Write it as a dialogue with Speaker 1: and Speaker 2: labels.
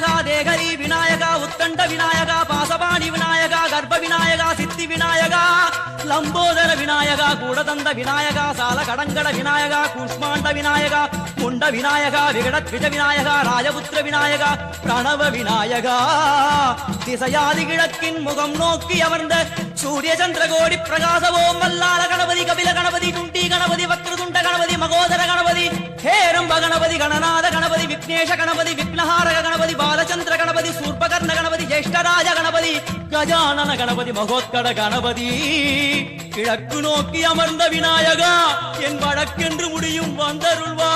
Speaker 1: விநாயகா தேகரி விநாயகா உத்தண்ட விநாயகா பாசபாணி விநாயகா கர்ப்ப விநாயகா சித்தி விநாயகா லம்போதர விநாயகா கூடதந்த விநாயகா சால கடங்கட விநாயகா கூஷ்மாண்ட விநாயகா குண்ட விநாயகா விகடத்விஜ விநாயகா ராஜபுத்திர விநாயகா பிரணவ விநாயகா திசையாதி கிழக்கின் முகம் நோக்கி அமர்ந்த சூரிய சந்திரகோடி பிரகாசவோம் மல்லால கணபதி கபில கணபதி துண்டி கணபதி வக்ரதுண்ட கணபதி மகோதர கணபதி ஹேரம்ப கணபதி கணநாத கணபதி விக்னேஷ கணபதி விக்னஹாரக கணபதி பாலச்சந்திர கணபதி சூர்பகர்ண கணபதி ஜேஷ்டராஜ கணபதி கஜானன கணபதி மகோத்கட கணபதி கிழக்கு நோக்கி அமர்ந்த விநாயகா என் வழக்கென்று முடியும் வந்தருள்வா